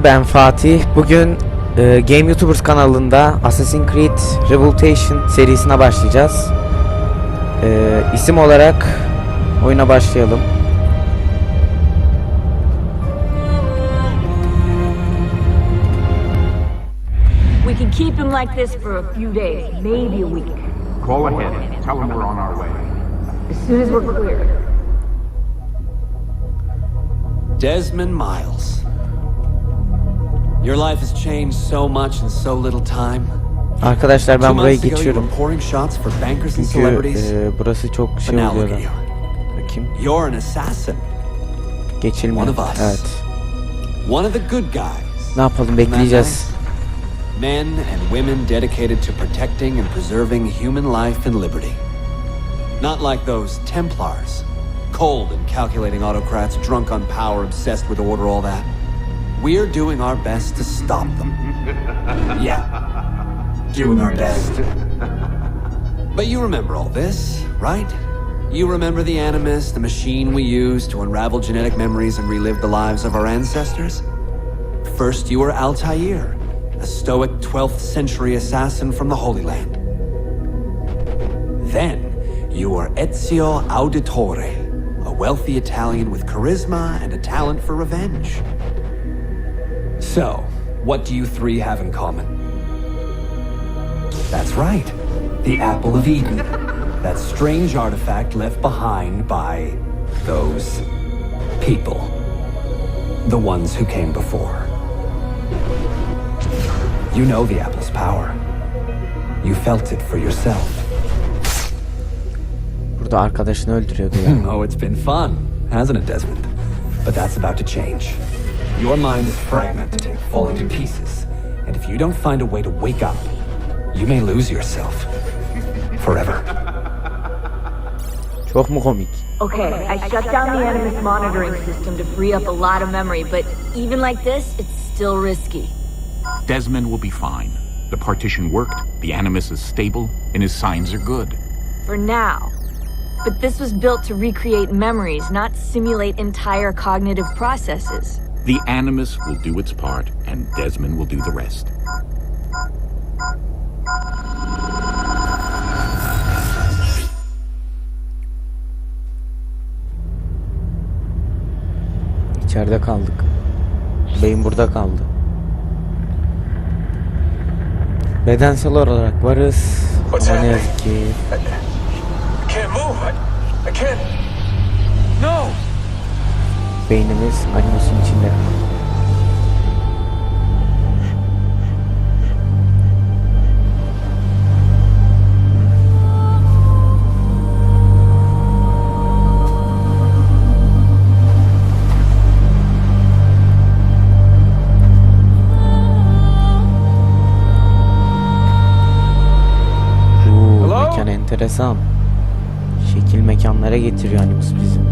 Ben Fatih. Bugün Game YouTubers kanalında Assassin's Creed Revolution serisine başlayacağız. İsim olarak oyuna başlayalım. We can keep him like this for a few days, maybe a week. Call ahead. Tell him we're on our way. As soon as we're clear. Desmond Miles. Your life has changed so much in so little time. Arkadaşlar ben burayı geçiyorum. Çünkü burası çok şey oluyor. Bakayım. You're an assassin. Geçilmiyor. Evet. One of the good guys. Ne yapalım, bekleyeceğiz. Men and women dedicated to protecting and preserving human life and liberty. Not like those Templars. Cold and calculating autocrats, drunk on power, obsessed with order, all that. We're doing our best to stop them. Yeah. Doing our best. But you remember all this, right? You remember the Animus, the machine we used to unravel genetic memories and relive the lives of our ancestors? First you were Altair, a stoic 12th century assassin from the Holy Land. Then you were Ezio Auditore, a wealthy Italian with charisma and a talent for revenge. So, what do you three have in common? That's right, the Apple of Eden. That strange artifact left behind by those people. The ones who came before. You know the apple's power. You felt it for yourself. Burada arkadaşını öldürüyordu ya. Oh, it's been fun, hasn't it, Desmond? But that's about to change. Your mind is fragmented, falling to pieces. And if you don't find a way to wake up, you may lose yourself. Forever. Çok mu komik? Okay, I shut down the Animus monitoring system to free up a lot of memory, but even like this, it's still risky. Desmond will be fine. The partition worked, the Animus is stable, and his signs are good. For now. But this was built to recreate memories, not simulate entire cognitive processes. The Animus will do its part, and Desmond will do the rest. İçeride kaldık. Beyin burada kaldı. Bedensel olarak varız. Ama ne yazık ki. Beynimiz animusun içinde. Mekan enteresan. Şekil mekanlara getiriyor animus bizim.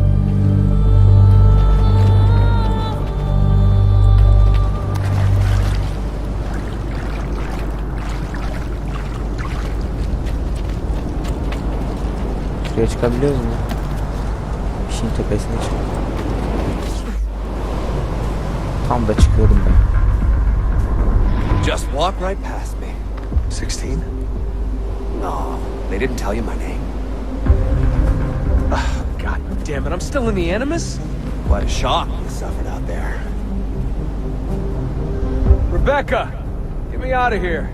Şuraya çıkabiliyoruz mu? Bir şeyin tepesine çık. Tam da çıkıyordum ben. Just walk right past me. 16? No, they didn't tell you my name. God damn it, I'm still in the Animus? What a shock you suffered out there. Rebecca, get me out of here.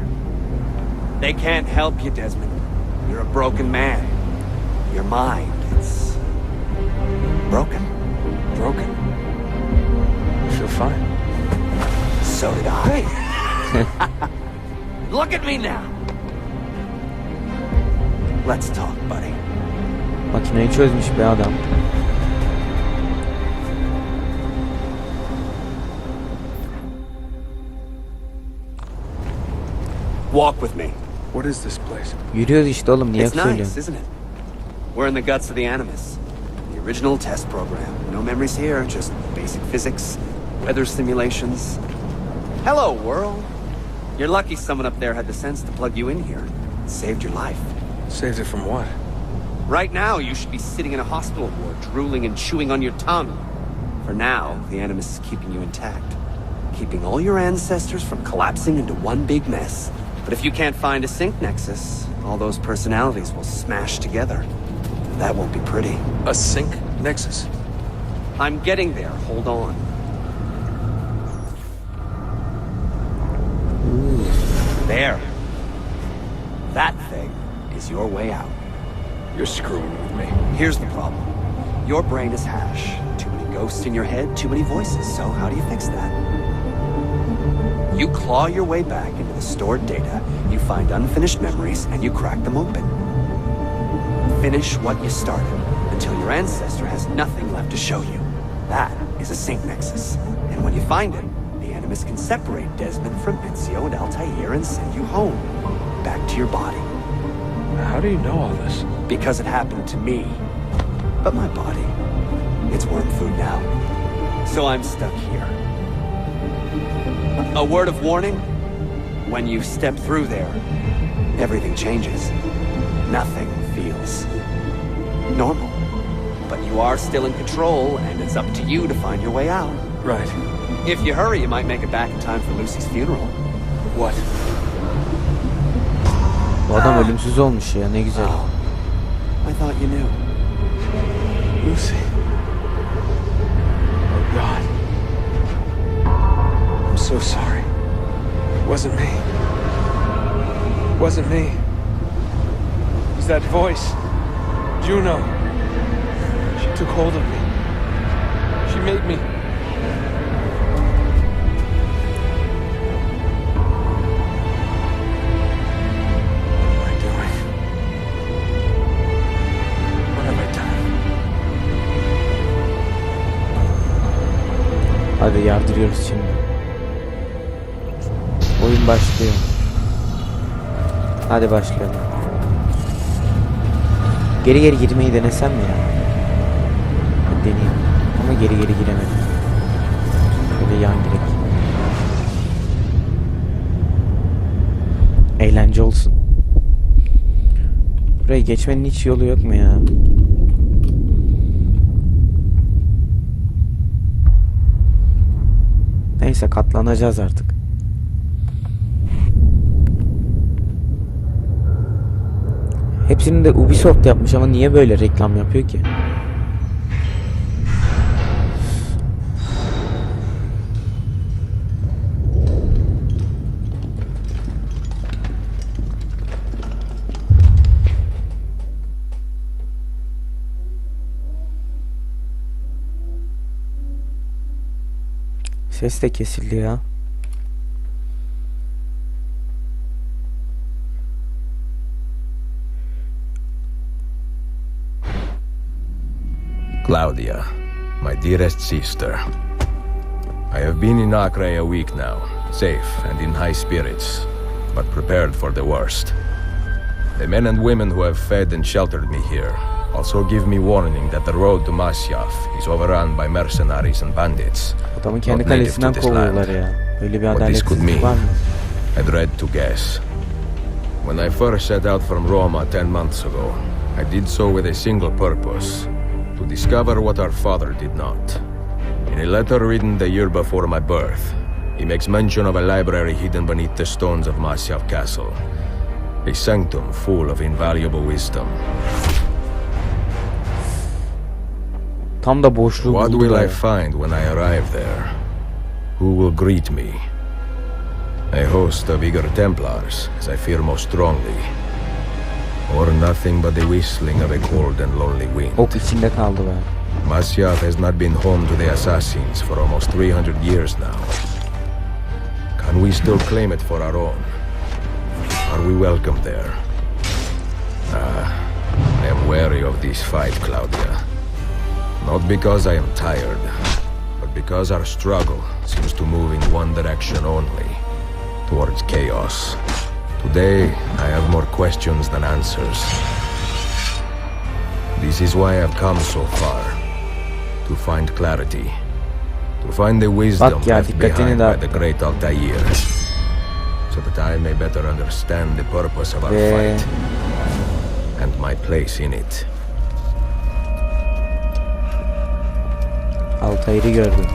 They can't help you, Desmond. You're a broken man. Your mind, it's broken. Broken. I feel fine. So did I. Look at me now. Let's talk, buddy. Makineyi çözmüş bir adam. Walk with me. What is this place? Yürüyoruz işte oğlum, niye It's nice, söylüyorsun? isn't it? We're in the guts of the Animus. The original test program. No memories here, just basic physics, weather simulations. Hello, world. You're lucky someone up there had the sense to plug you in here. It saved your life. Saved it from what? Right now, you should be sitting in a hospital ward, drooling and chewing on your tongue. For now, the Animus is keeping you intact, keeping all your ancestors from collapsing into one big mess. But if you can't find a sync nexus, all those personalities will smash together. That won't be pretty. A sync nexus? I'm getting there. Hold on. There. That thing is your way out. You're screwing with me. Here's the problem. Your brain is hash. Too many ghosts in your head, too many voices. So how do you fix that? You claw your way back into the stored data, you find unfinished memories, and you crack them open. Finish what you started, until your ancestor has nothing left to show you. That is a sync nexus. And when you find it, the Animus can separate Desmond from Ezio and Altair and send you home. Back to your body. How do you know all this? Because it happened to me. But my body, it's worm food now. So I'm stuck here. A word of warning? When you step through there, everything changes. Nothing feels normal. But you are still in control, and it's up to you to find your way out. Right. If you hurry, you might make it back in time for Lucy's funeral. What? Bu adam ölümsüz olmuş ya, ne güzel. Oh, I thought you knew. Lucy. Oh, God. I'm so sorry. It wasn't me. It wasn't me. It was that voice. Juno. She took hold of me. She made me. What am I doing? What have I done? Hadi yardırıyoruz şimdi. Oyun başlıyor. Hadi başlayalım. Geri geri girmeyi denesem mi ya? Hadi deneyeyim. Ama geri geri giremedim. Böyle yan girek. Eğlence olsun. Buraya geçmenin hiç yolu yok mu ya? Neyse, katlanacağız artık. Hepsini de Ubisoft yapmış ama niye böyle reklam yapıyor ki? Ses de kesildi ya. Claudia, my dearest sister. I have been in Acre a week now, safe and in high spirits, but prepared for the worst. The men and women who have fed and sheltered me here also give me warning that the road to Masyaf is overrun by mercenaries and bandits. Adamın kendi kalesinden kovuyorlar ya. Böyle bir adaletsizlik var mı? I dread to guess. When I first set out from Roma 10 months ago, I did so with a single purpose: to discover what our father did not. In a letter written the year before my birth, he makes mention of a library hidden beneath the stones of Masyaf Castle. A sanctum full of invaluable wisdom. Tam da boşluğu What buldu will da. I find when I arrive there? Who will greet me? A host of eager Templars, as I fear most strongly. Or nothing but the whistling of a cold and lonely wind. Ok içinde kaldı be. Masyaf has not been home to the assassins for almost 300 years now. Can we still claim it for our own? Are we welcome there? I am wary of this fight, Claudia. Not because I am tired, but because our struggle seems to move in one direction only, towards chaos. Today, I have more questions than answers. This is why I've come so far. To find clarity. To find the wisdom left behind by the great Altair. So that I may better understand the purpose of our fight. And my place in it. Altair'i gördüm.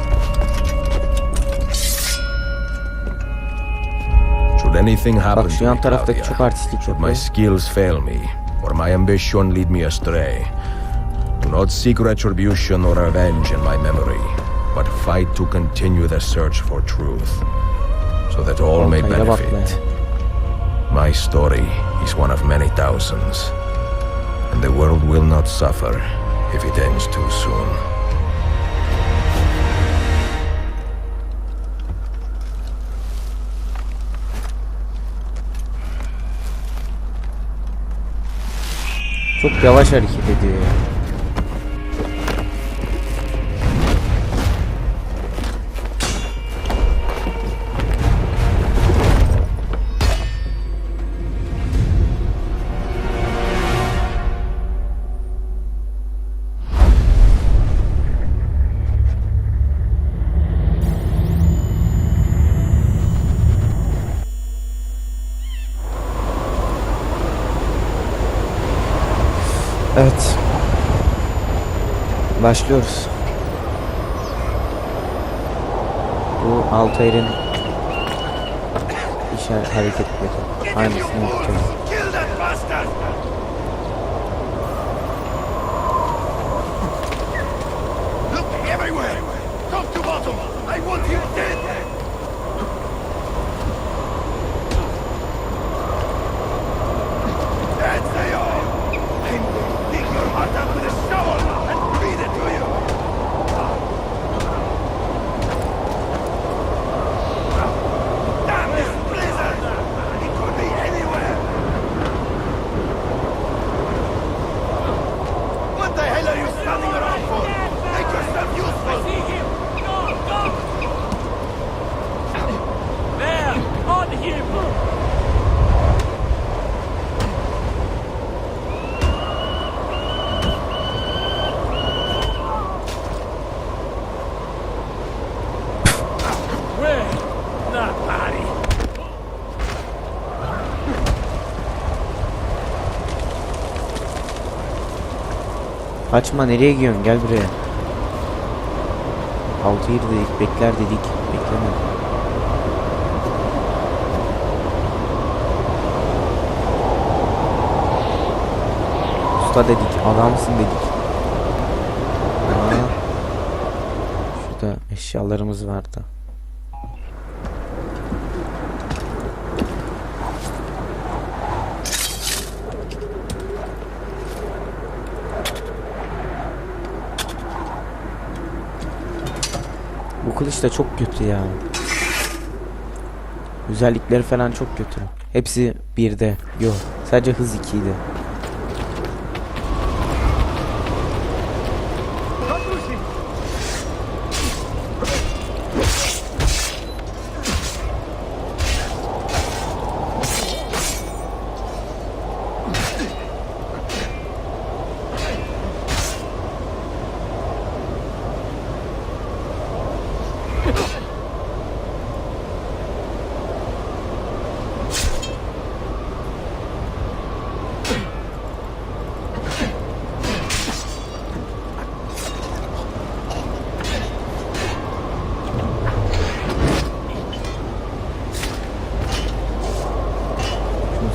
Should anything happen Bak şu to yan me, taraftaki Claudia, çok artistlik should my yapıyor. skills fail me, or my ambition lead me astray, do not seek retribution or revenge in my memory, but fight to continue the search for truth, so that all may Olmayla bak be. benefit. My story is one of many thousands, and the world will not suffer if it ends too soon. Çok yavaş hareket ediyor ya. Evet. Başlıyoruz. Bu Altair'in hareketleri. Aynısını yapacağız. Kaçma, nereye gidiyorsun? Gel buraya. 6 yıl dedik, bekler dedik. Beklemedi. Usta dedik, adamsın dedik. Aa, şurada eşyalarımız vardı. Bu kılıç da çok kötü ya. Özellikleri falan çok kötü. Hepsi birde. Yok. Sadece hız 2'ydi.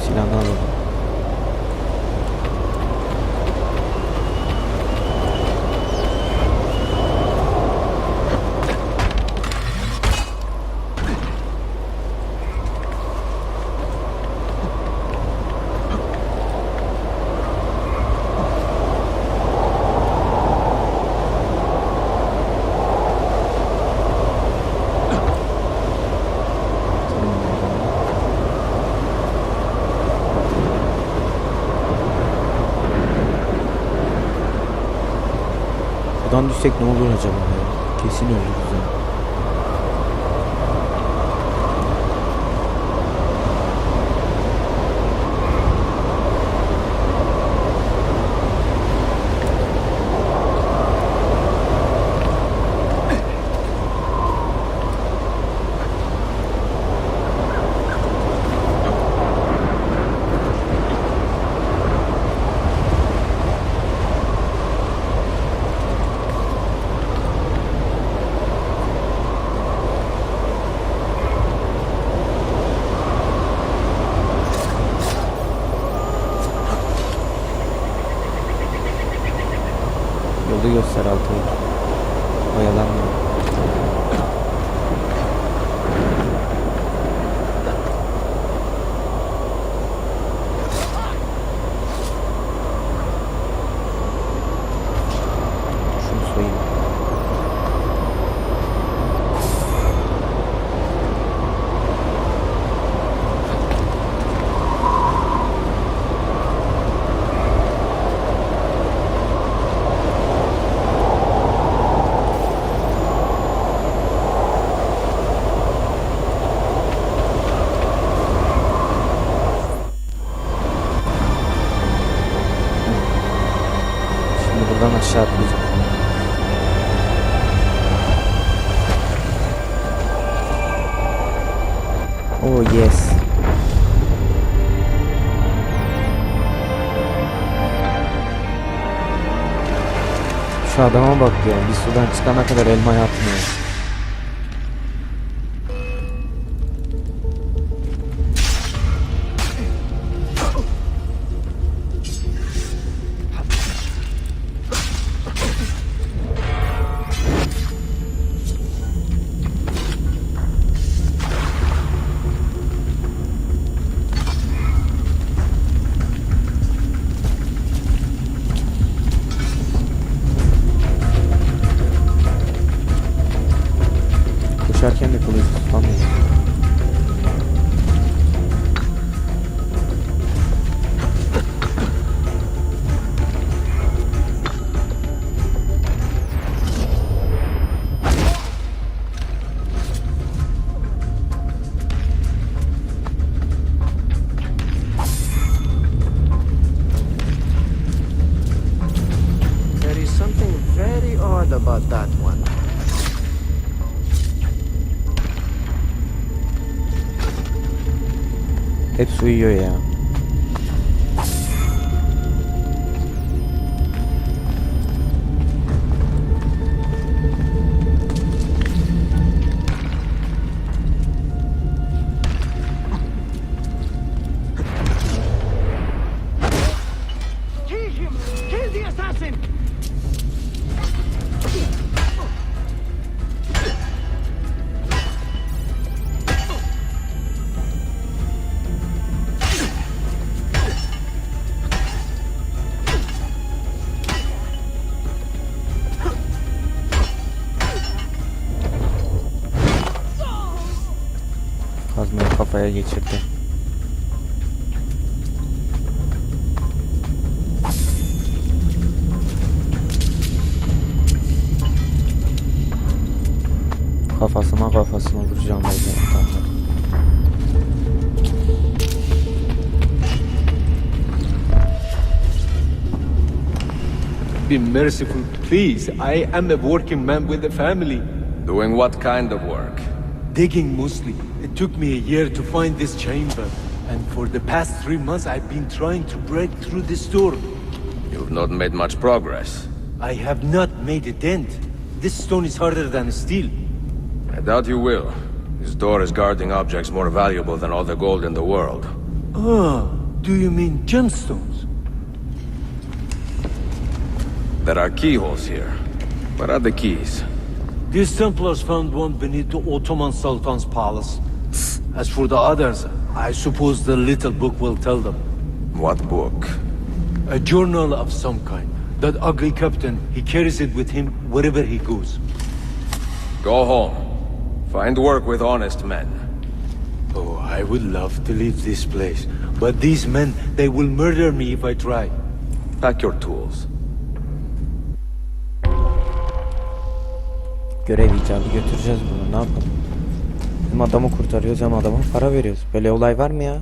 Silahını alalım. Buradan düşsek ne olur acaba ya? Kesin ölürüz ya. göster Altay'ı. Oyalanmıyor. Şunu soyayım. Buradan aşağı atlayacağım. Oh yes. Şu adama bak ya. Bir sudan çıkana kadar elma yapmıyor. Koşarken de kılıcı tutamıyor. There is something very odd about that one. Hepsi uyuyor ya. Kill him! Kill the assassin! Kazmayı kafaya geçirdi. Kafasına vuracağım böyle. Be merciful, please. I am a working man with a family. Doing what kind of work? Digging mostly. It took me a year to find this chamber. And for the past 3 months I've been trying to break through this door. You've not made much progress. I have not made a dent. This stone is harder than steel. I doubt you will. This door is guarding objects more valuable than all the gold in the world. Ah, do you mean gemstones? There are keyholes here. Where are the keys? These Templars found one beneath the Ottoman Sultan's palace. As for the others, I suppose the little book will tell them. What book? A journal of some kind. That ugly captain, he carries it with him wherever he goes. Go home. Find work with honest men. Oh, I would love to leave this place. But these men, they will murder me if I try. Pack your tools. Görev icabı götüreceğiz bunu. Ne yapalım? Hem adamı kurtarıyoruz hem adama para veriyoruz. Böyle olay var mı ya?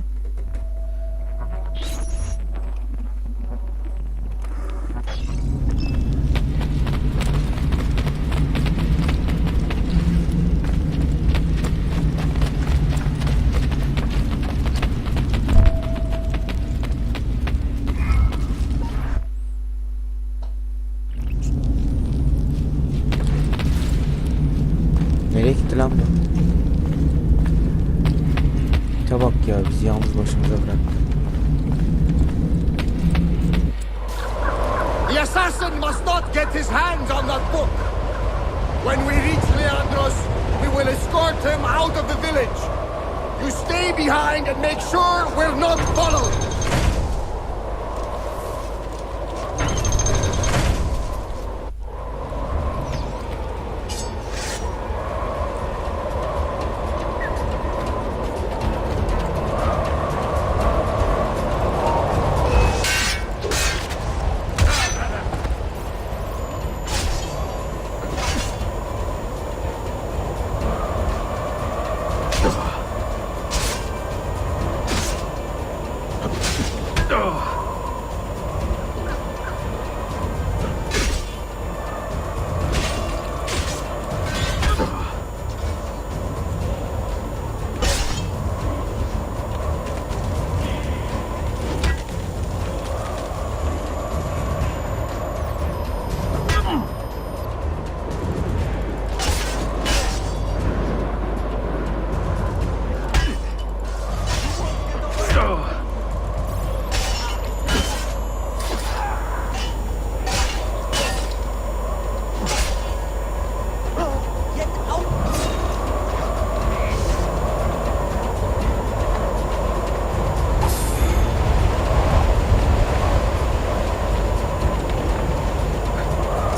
Nereye gitti lan bu? İte bak ya, bizi yalnız başımıza bıraktı. The assassin must not get his hands on that book. When we reach Leandros, we will escort him out of the village. You stay behind and make sure we're not followed.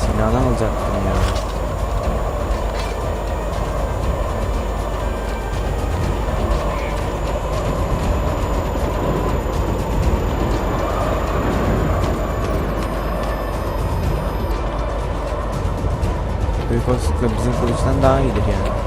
Silahını alacaktım ya. Büyük olasılıkla bizim kılıçtan daha iyidir yani.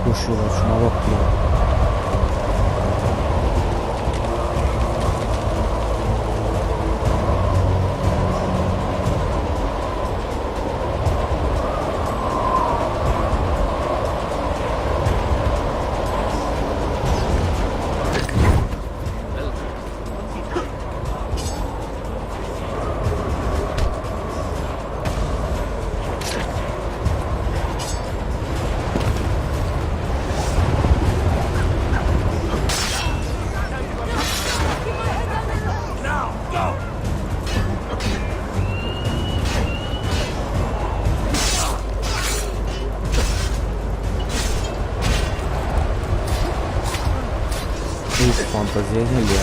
Koşuyorlar, şuna bak ya. Fantaziye gel ya.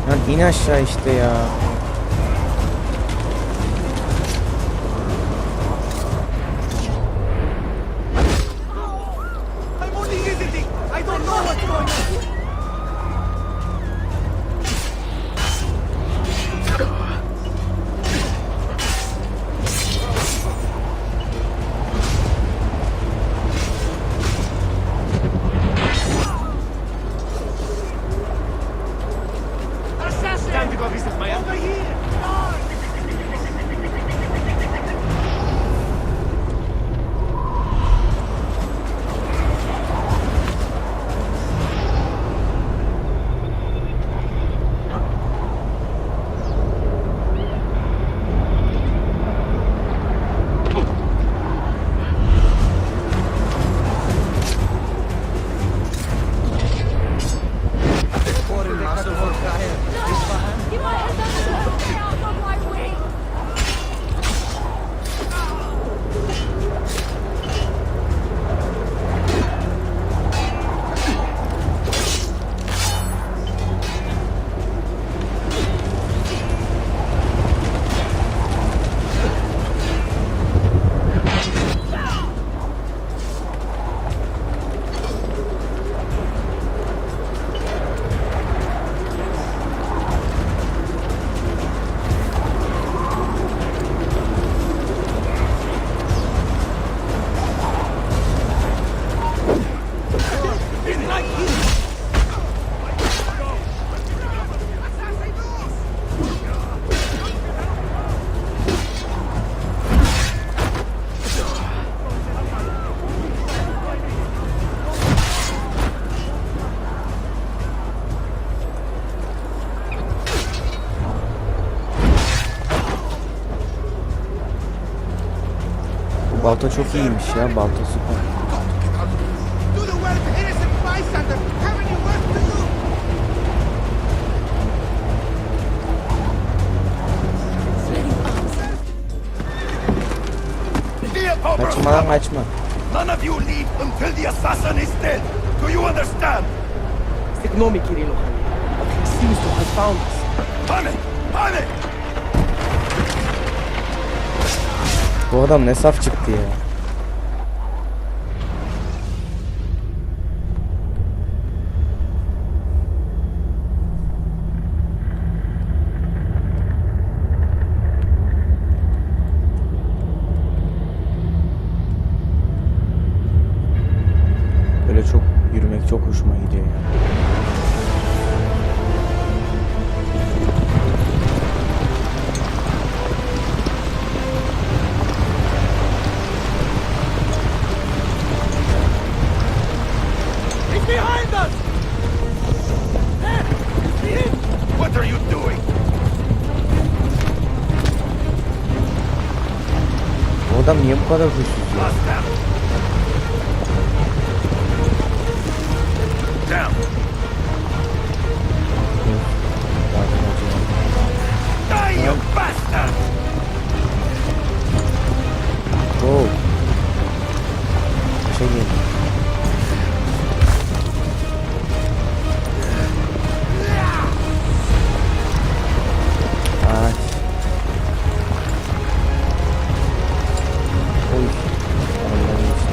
Lan in aşağı işte ya. I'm only visiting. I don't know what's going on. Assassin! Time to go visit my over here. Balta çok iyiymiş ya. Balta süper. Do the work of innocent bystander. Haven't you work to do? Kaçma lan kaçma. None of you leave until the assassin is dead. Do you understand? Ignore me, Kirilo. He seems to have found us. Panic! Panic! Bu adam ne saf çıktı ya. Böyle çok yürümek çok hoşuma gidiyor ya. Behind us! There! See him? What are you doing? Bu adam niye bu kadar huysuz ya? Blast them! Down! Die, you bastard! Oh. Şey geldi. Ay. Oy. Allah'ım işte.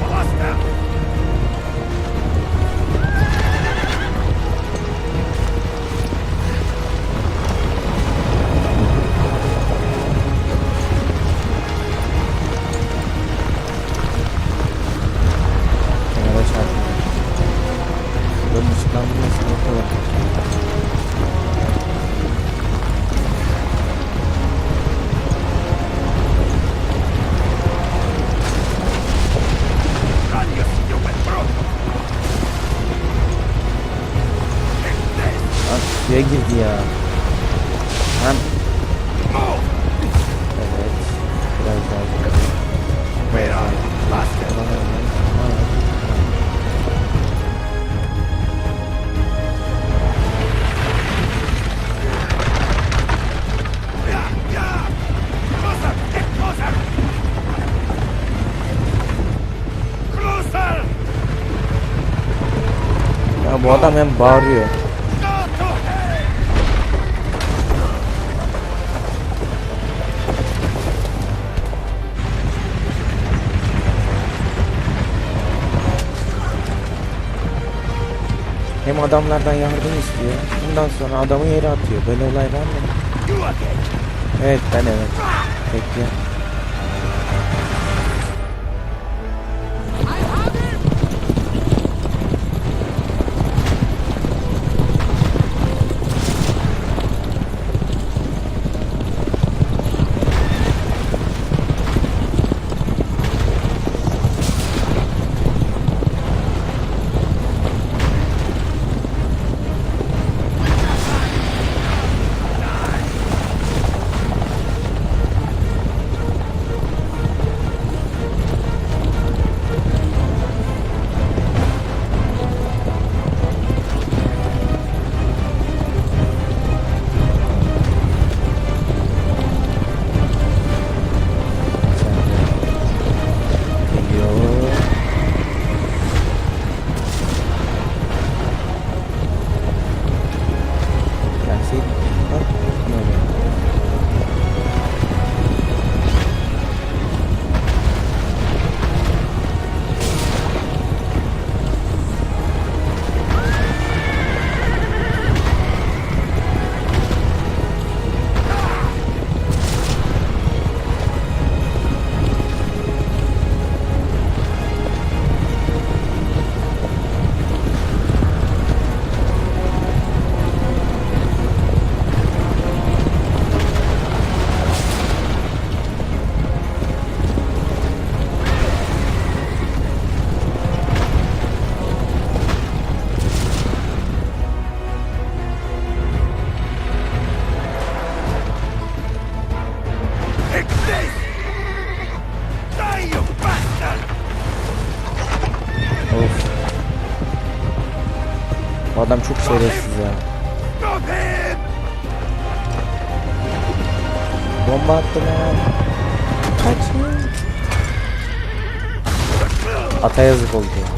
Blast them! Kenara çarpıyor. Bunun ışıklandırması yok olan. Run, you stupid brute! Lan suya girdi ya. Lan. Move! Evet. Biraz daha gidelim. Where are you, bastard? Yeah, yeah! Closer! Get closer! Bu adam hem bağırıyor. Hem adamlardan yardım istiyor. Bundan sonra adamı yere atıyor. Böyle olay var mı? Evet ben evet. Bekle. Bu adam çok şerefsiz ya. Bomba attı lan. Kaçın. Ata yazık oldu ya.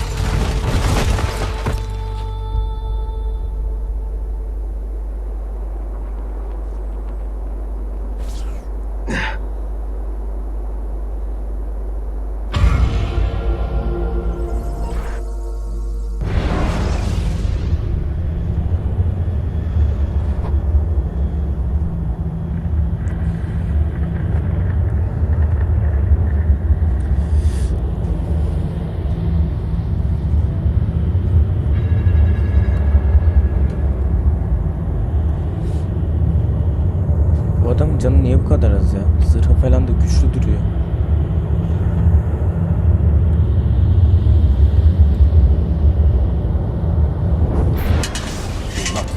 Bu adamın canı niye bu kadar az ya? Zırhı falan da güçlü duruyor.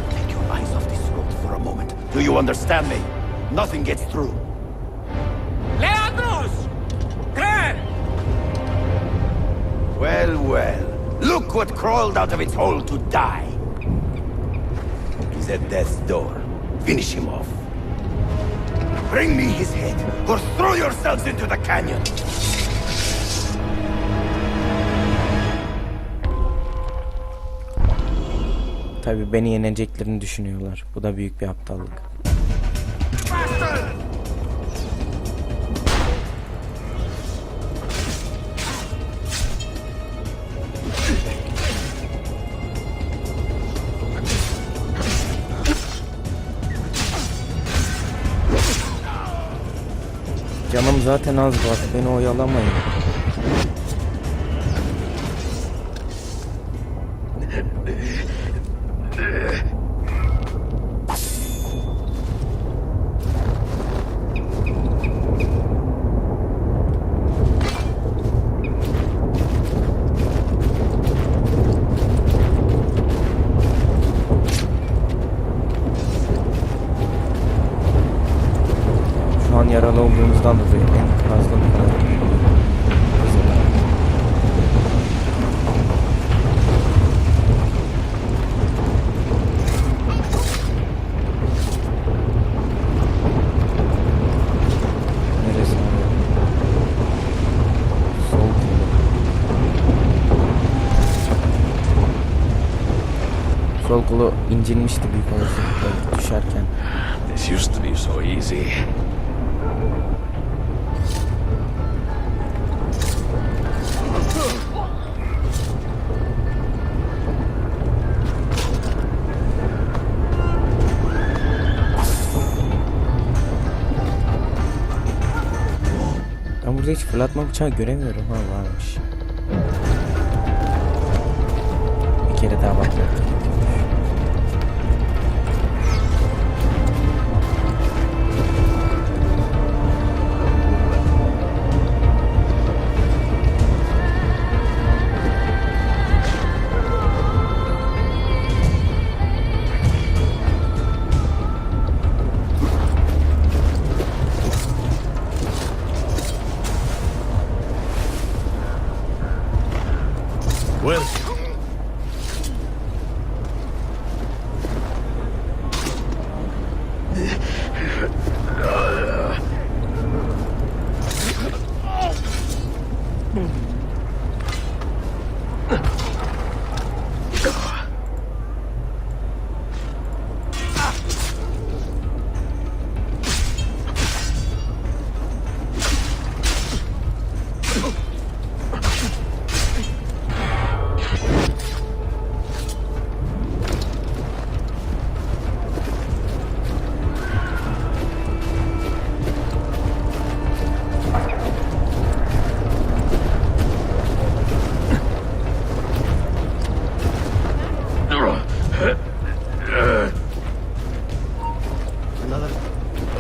Take your eyes off this road for a moment. Do you understand me? Nothing gets through. Leandros! Claire! Well, well. Look what crawled out of its hole to die. He's at death's door. Finish him off. Bring me his head, or throw yourselves into the canyon. Tabii beni yeneceklerini düşünüyorlar. Bu da büyük bir aptallık. Canım zaten az var. Beni oyalamayın. Şu an yaralı olduğumuzdan dolayı en fazla bu kadar. kolu incinmişti büyük olasılıkla düşerken. This used to be so easy. Ben burada hiç fırlatma bıçağı göremiyorum. Ha, varmış. Bir kere daha bakmak gerekiyor. Well,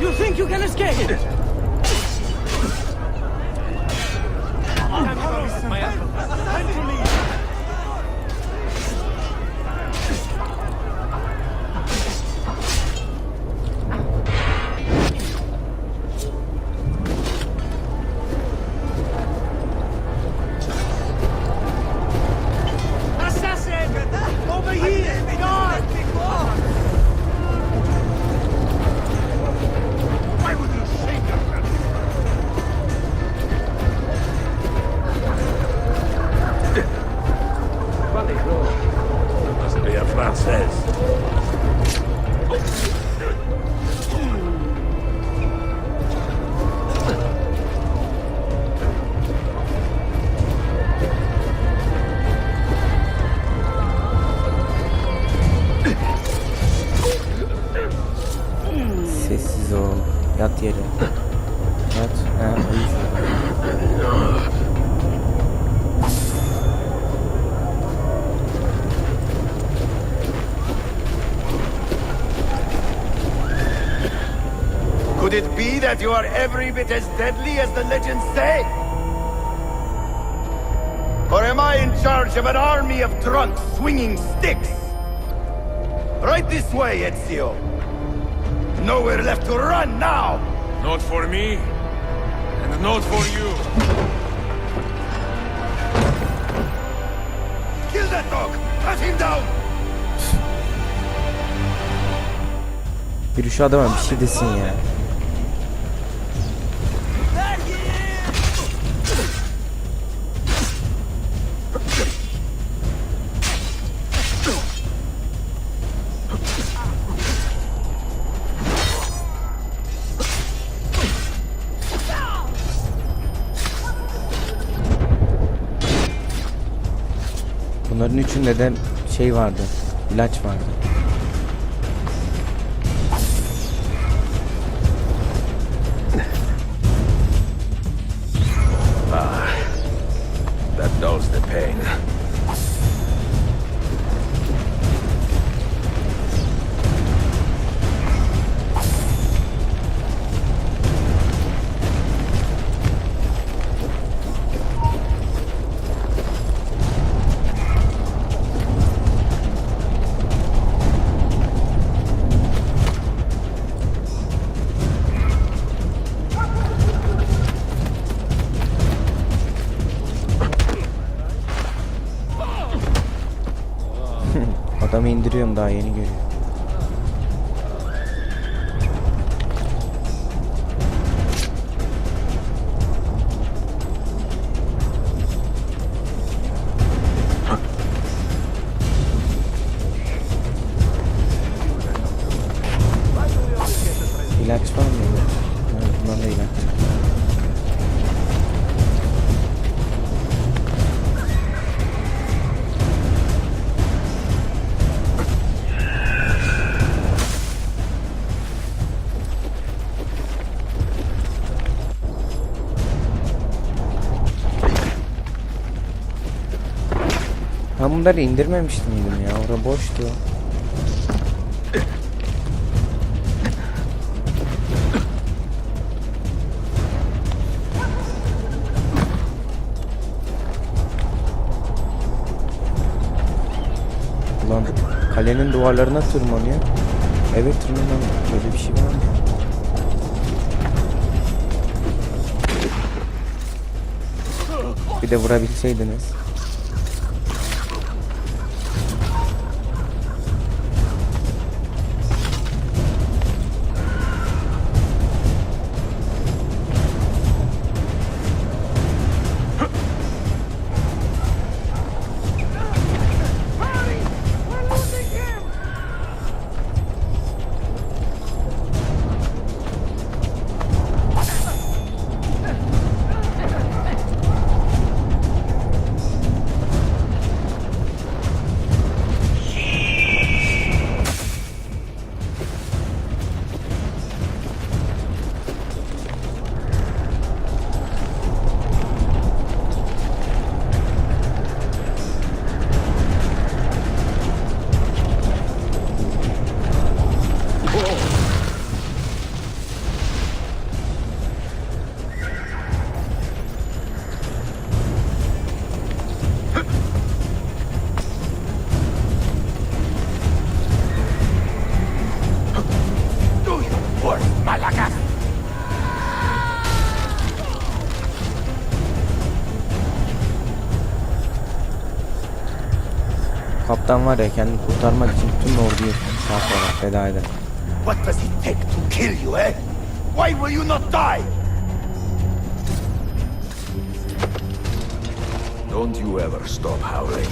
You think you can escape? Assassin! Over here! Guard! Why would you shake yourself? must be a Frances. Sessiz ol. Yat yere. Yat. Ha, uyu. Could it be that you are every bit as deadly as the legends say? Or am I in charge of an army of drunks swinging sticks? Right this way, Ezio. Nowhere left to run now! Not for me, and not for you. Kill that dog! Cut him down! Bir şu adama bir şey desin ya. Bunların üçünde de şey vardı. İlaç vardı. That dulls the pain. Adamı indiriyorum, daha yeni görüyor. Ben bunları indirmemiştim ya. Orada boştu. Ulan kalenin duvarlarına tırmanıyor. Evet tırmanıyor. Böyle bir şey var mı? Bir de vurabilseydiniz. Kaptan var ya, kendini kurtarmak için tüm orduyu saflara feda eder. What does it take to kill you, eh? Why will you not die? Don't you ever stop howling.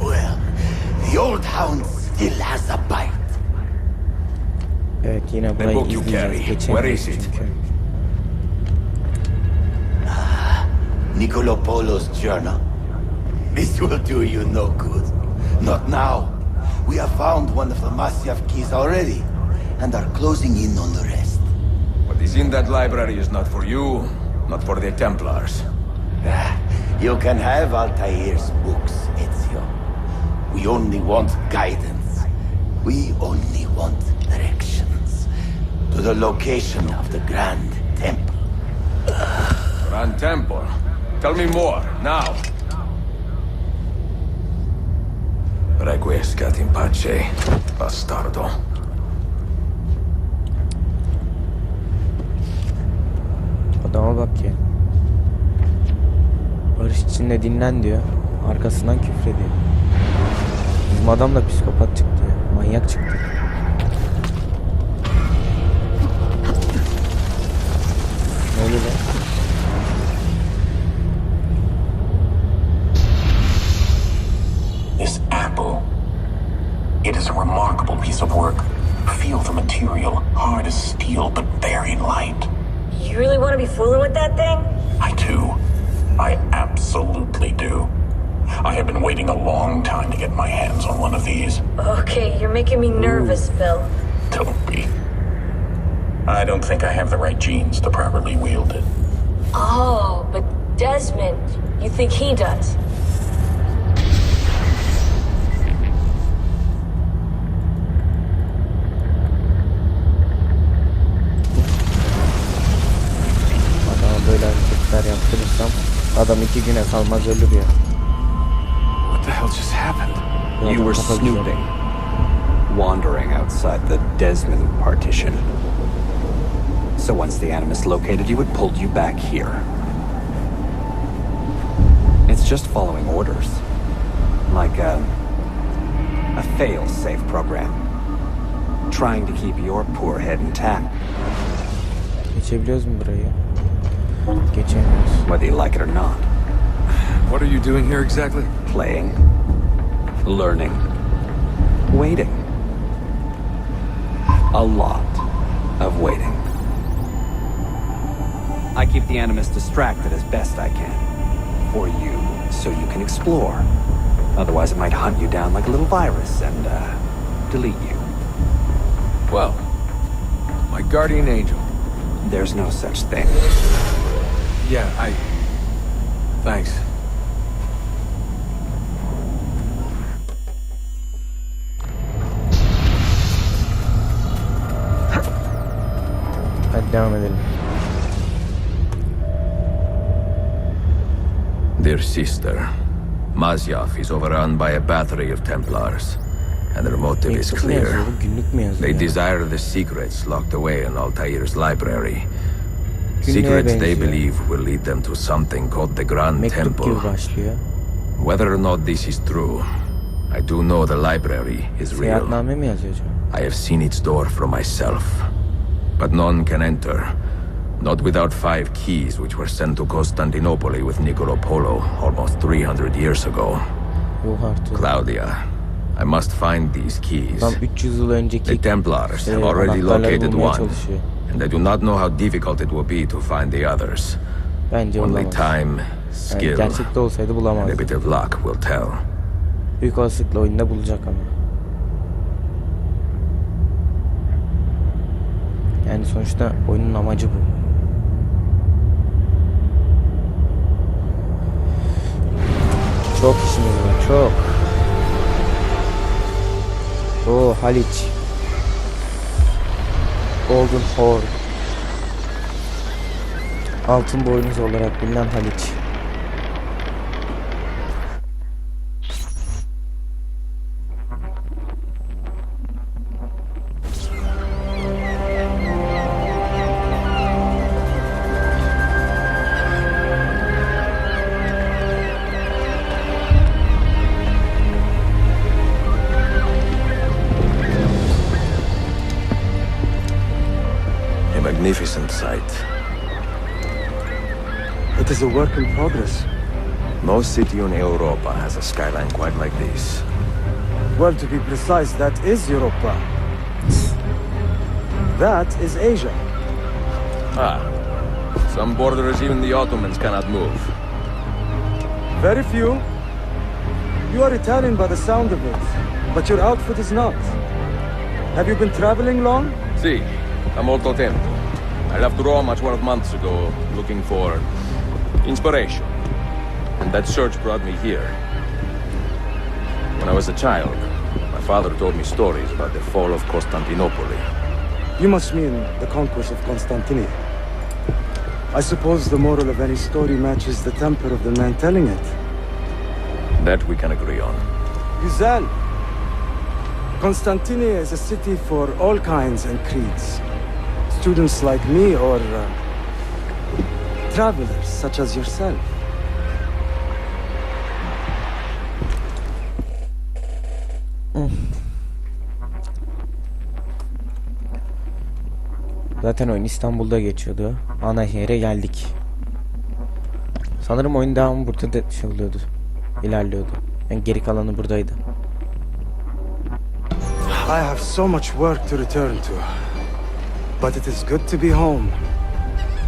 Well, the old hound still has a bite. Evet, yine The burayı book you izleyeceğiz. carry, Geçemiyoruz where is it? çünkü. Nicolopolo's journal. This will do you no good. Not now. We have found one of the Masyaf keys already, and are closing in on the rest. What is in that library is not for you, not for the Templars. You can have Altair's books, Ezio. We only want guidance. We only want directions to the location of the Grand Temple. Grand Temple. Tell me more, now. Requiescat in pace, bastardo. Adama bak ya. Barış içinde dinlen diyor. Arkasından küfrediyor. Bizim adam da psikopat çıktı ya. Manyak çıktı. Ne oluyor lan? This apple. It is a remarkable piece of work. Feel the material, hard as steel, but very light. You really want to be fooling with that thing? I do. I absolutely do. I have been waiting a long time to get my hands on one of these. Okay, you're making me nervous, Bill. Don't be. I don't think I have the right genes to properly wield it. Oh, but Desmond, you think he does? Adama böyle hareketler yaptırırsam adam 2 güne kalmaz ölür ya. What the hell just happened? Bu You adam were kafa snooping, wandering outside the Desmond partition. So once the Animus located you, it pulled you back here. It's just following orders. Like a fail-safe program. Trying to keep your poor head intact, Geçebiliyoruz mu burayı? Geçemiyoruz. whether you like it or not. What are you doing here exactly? Playing, learning, waiting. A lot of waiting. I keep the Animus distracted as best I can. For you, so you can explore. Otherwise it might hunt you down like a little virus and, delete you. Well, my guardian angel. There's no such thing. Yeah, Thanks. Hadi devam edelim. Dear sister, Masyaf is overrun by a battery of Templars, and their motive is Mektup mu yazıyor clear. bu? Günlük mü yazıyor? They ya? desire the secrets locked away in Altair's library. Günlüğe Secrets they benziyor. believe will lead them to something called the Grand Mektup Temple. gibi başlıyor. Whether or not this is true, I do know the library is real. Seyahatname mi yazıyor acaba? I have seen its door from myself. But none can enter. Not without 5 keys which were sent to Constantinople with Niccolo Polo almost 300 years ago. Yok artık. Claudia, I must find these keys. Tam 300 yıl önceki The Templars have already anahtarları located bulmaya one, çalışıyor. and I do not know how difficult it will be to find the others. Bence Only olamaz. time, Yani skill, gerçekte olsaydı and a bulamazdı. bit of luck will tell. Büyük olasılıkla oyunda bulacak ama. Yani sonuçta oyunun amacı bu. Çok işimiz var, çok. Oo, Haliç. Golden Horn. Altın boynuz olarak bilinen Haliç. A magnificent sight. It is a work in progress. No city in Europa has a skyline quite like this. Well, to be precise, that is Europa. That is Asia. Ah, some borders even the Ottomans cannot move. Very few. You are Italian by the sound of it, but your outfit is not. Have you been traveling long? Si, da molto tempo. I left Rome 12 months ago, looking for inspiration. And that search brought me here. When I was a child, my father told me stories about the fall of Constantinople. You must mean the conquest of Constantinople. I suppose the moral of any story matches the temper of the man telling it. That we can agree on. Güzel. Constantinople is a city for all kinds and creeds. Students like me or travelers such as yourself. Zaten oyun İstanbul'da geçiyordu. Ana şehre geldik. Sanırım oyun devamı burada da şey oluyordu. İlerliyordu. Yani geri kalanı buradaydı. I have so much work to return to. But it is good to be home.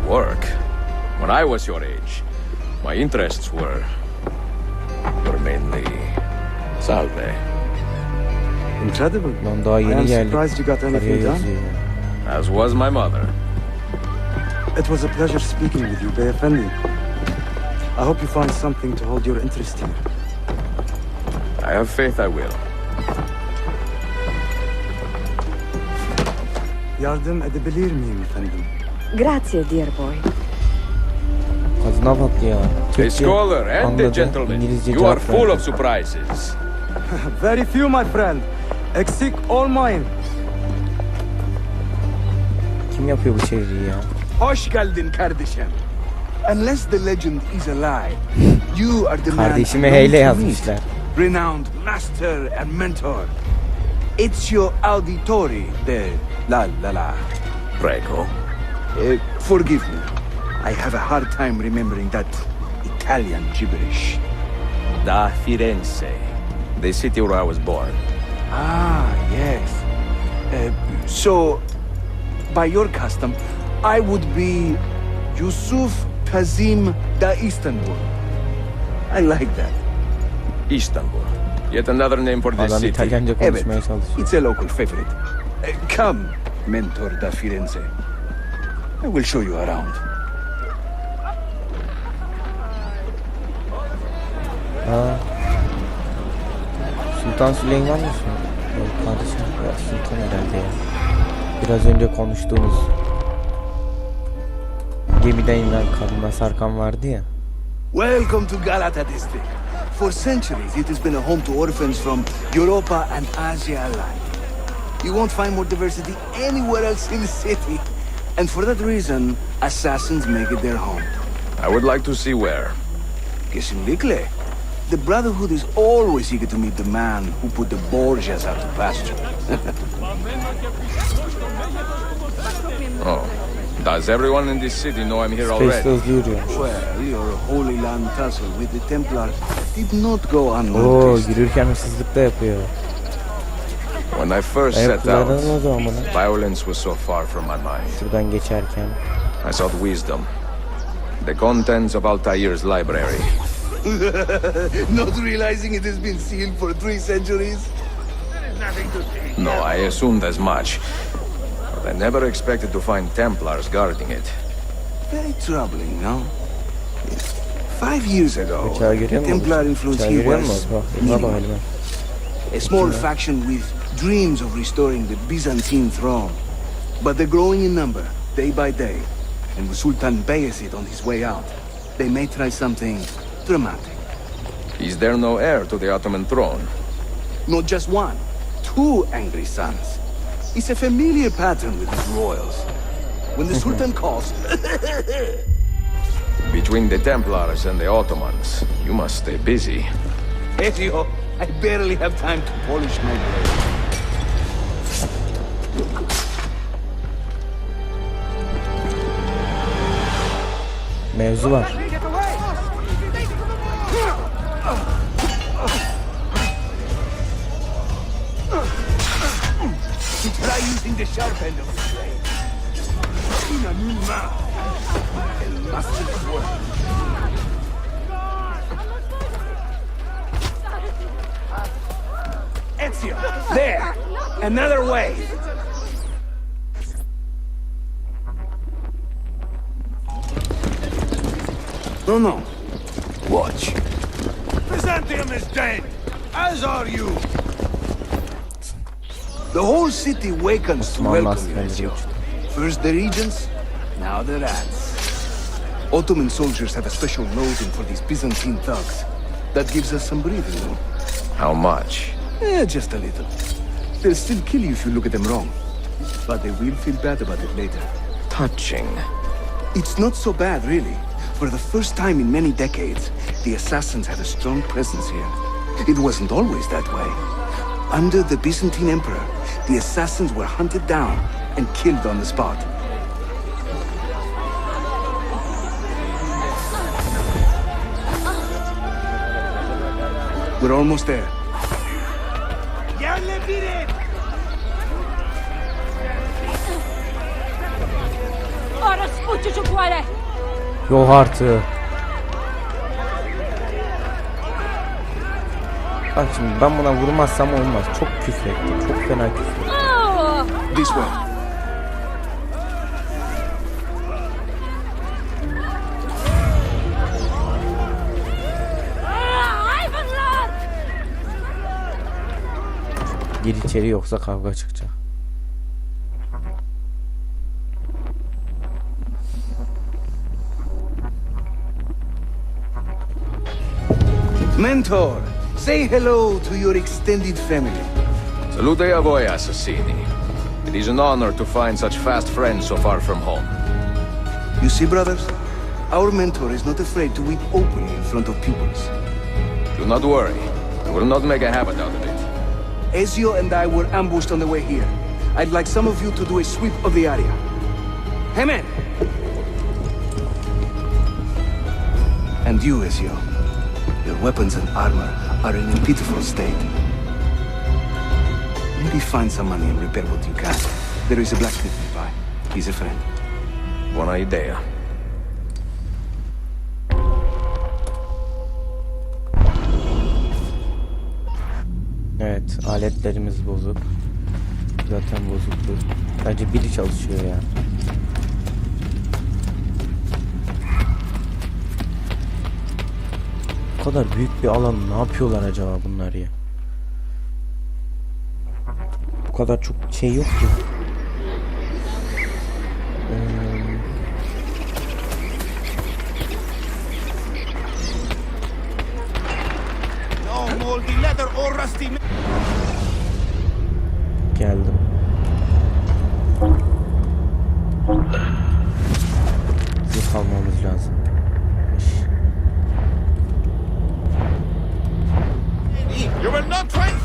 Work? When I was your age, my interests were mainly salve. Incredible. Lan daha I yeni am geldik. surprised you got Kariyer anything done. yazıyor. As was my mother. It was a pleasure speaking with you, Beyefendi. I hope you find something to hold your interest here. I have faith I will. Yardım edebilir miyim efendim? Grazie, dear boy. Kadına bak ya. A Türkçe scholar and a anladı, gentleman. İngilizce You are cevap full verdi. of surprises. Very few, my friend. Eksik olmayın. Kim yapıyor bu çeviriyi ya? Hoş geldin kardeşim. Unless the legend is alive, you are the man Kardeşime I long Heyle to yazmışlar. meet. Renowned master and mentor. It's your auditori de la. Prego. Forgive me. I have a hard time remembering that Italian gibberish. Da Firenze, the city where I was born. Ah, yes. So, by your custom, I would be Yusuf Kazim da Istanbul. I like that. Istanbul. Yet another name for this Adam city. İtalyanca konuşmaya çalışıyor. It's a local favorite. Come, Mentor da Firenze. I will show you around. Sultan Süleyman mısın? Yok kardeşim. Ya Sultan herhalde ya. Biraz önce konuştuğumuz gemiden inen kadına sarkan vardı ya. Welcome to Galata district. For centuries, it has been a home to orphans from Europa and Asia alike. You won't find more diversity anywhere else in the city. And for that reason, assassins make it their home. I would like to see where. Kesinlikle. The Brotherhood is always eager to meet the man who put the Borgias out to pasture. Oh. Does everyone in this city know I'm here Space'de already? hızlı yürüyormuş. Well, your Holy Land tussle with the Templars did not go Oo, unnoticed. yürürken hırsızlık da yapıyor. When I first Evet, set out, kullandın o zaman bunu. violence was so far from my mind. Şuradan geçerken. I sought wisdom. The contents of Altair's library. Not realizing it has been sealed for 3 centuries? No, I assumed as much. But I never expected to find Templars guarding it. Very troubling, no? 5 years ago, Bıçağı görüyor the musun? Templar influence Bıçağı here görüyor was musun? Bak, elime bak minimal. elime. A small faction with dreams of restoring the Byzantine throne. But they're growing in number, day by day. And with Sultan Bayezid on his way out, they may try something dramatic. Is there no heir to the Ottoman throne? Not just one, 2 angry sons. It's a familiar pattern with his royals. When the Sultan calls, Between the Templars and the Ottomans, you must stay busy. Ezio, I barely have time to polish my blade. Mevzu var. Try using the sharp end of the blade. Una misma. El master work. Ezio, there! Another way! No. Watch. Byzantium is dead, as are you. The whole city wakens to Osmanlı welcome you, askerleri Ezio. uçtu. First the regents, now the rats. Ottoman soldiers have a special loathing for these Byzantine thugs. That gives us some breathing room. How much? Just a little. They'll still kill you if you look at them wrong. But they will feel bad about it later. Touching. It's not so bad, really. For the first time in many decades, the assassins had a strong presence here. It wasn't always that way. Under the Byzantine Emperor, the assassins were hunted down and killed on the spot. We're almost there. Orospu çocukları! Yok artık. Bak şimdi ben buna vurmazsam olmaz. Çok küfrettim. Çok fena küfrettim. This way. Hayvanlar! Gir içeri yoksa kavga çıkacak. Mentor, say hello to your extended family. Salute a voi, assassini. It is an honor to find such fast friends so far from home. You see, brothers? Our mentor is not afraid to weep openly in front of pupils. Do not worry. I will not make a habit out of it. Ezio and I were ambushed on the way here. I'd like some of you to do a sweep of the area. Hey, man! And you, Ezio. Your weapons and armor are in a pitiful state. Maybe find some money and repair what you can. There is a blacksmith nearby. He's a friend. Buona idea. Evet, aletlerimiz bozuk. Zaten bozuktu. Bence biri çalışıyor ya. Bu kadar büyük bir alan ne yapıyorlar acaba bunlar ya? Bu kadar çok şey yok ki. Geldim. Zırh almamız lazım. You will not find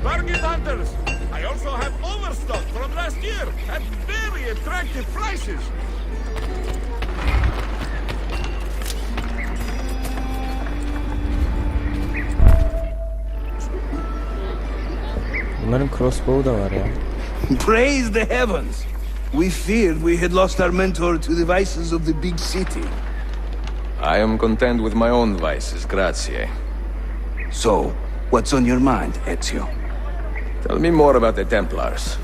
target hunters. I also have overstock from last year at very attractive prices. Bunların crossbow da var ya. Praise the heavens! We feared we had lost our mentor to the vices of the big city. I am content with my own vices, grazie. So, what's on your mind, Ezio? Tell me more about the Templars.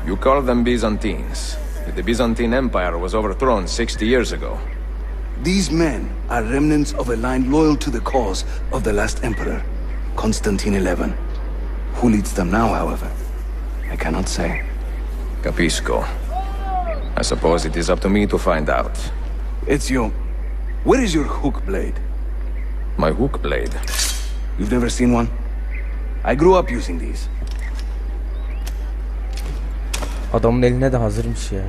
You call them Byzantines. The Byzantine Empire was overthrown 60 years ago. These men are remnants of a line loyal to the cause of the last emperor, Constantine XI. Who leads them now, however, I cannot say. Capisco. I suppose it is up to me to find out. Ezio, where is your hook blade? My hook blade? You've never seen one? I grew up using these. Adamın eline de hazırmış ya.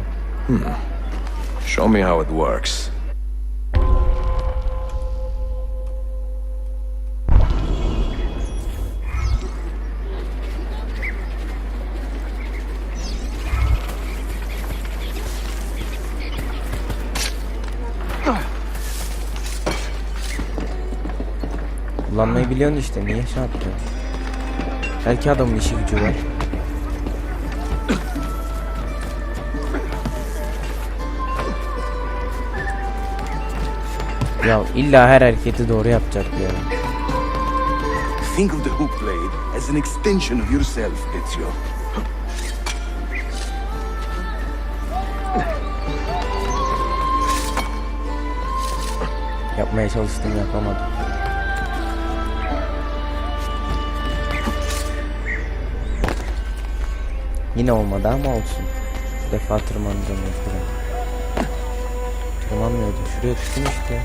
Show me how it works. Kullanmayı biliyorsun işte, niye şey yaptın? Belki adamın işi gücü var. Ya illa her hareketi doğru yapacak ya. Think of the hook blade as an extension of yourself, Ezio. Yapmaya çalıştım, yapamadım. Yine olmadı ama olsun. Bu defa tırmanacağım yukarı. Tırmanmıyordu. Şuraya tuttum işte.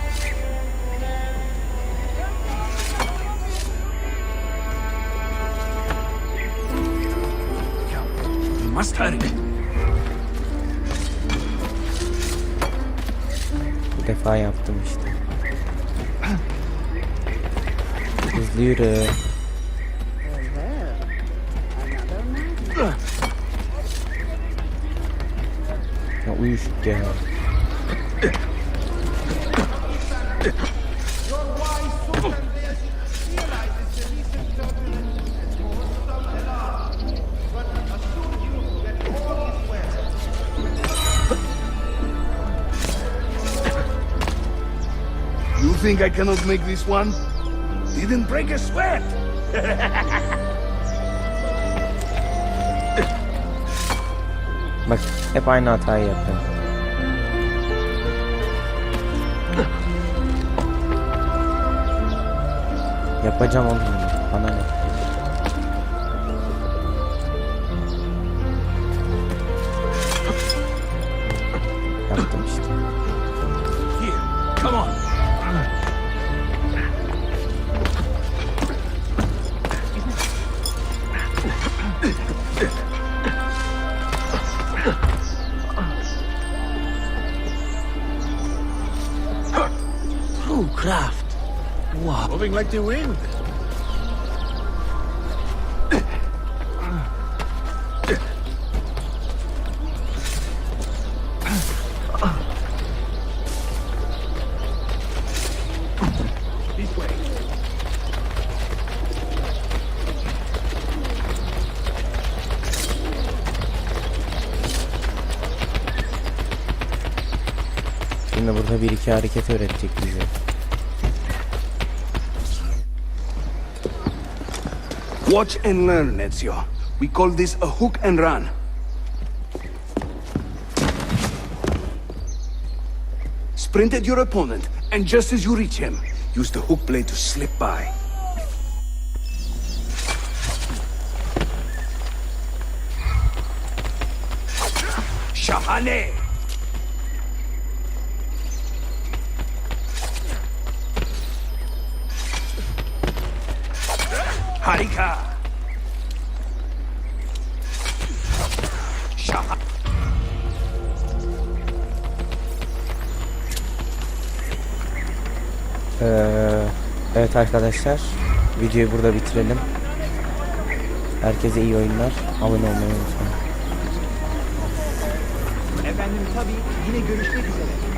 You must hurry. Bu defa yaptım işte. Hızlı yürü. Ya uyuşuk ya. You think I cannot make this one? Didn't break a sweat. Bak hep aynı hatayı yapıyorum. Yapacağım oğlum. Bana ne? Yaptım işte. Here, come on. True craft. Wow. Moving like the wind. This way. Şimdi burada bir iki hareket öğretecek bize. Watch and learn, Ezio. We call this a hook and run. Sprint at your opponent, and just as you reach him, use the hook blade to slip by. Şahane! Harika! Şahane! Evet arkadaşlar, videoyu burada bitirelim. Herkese iyi oyunlar. Abone olmayı unutmayın. Efendim tabii yine görüşmek üzere.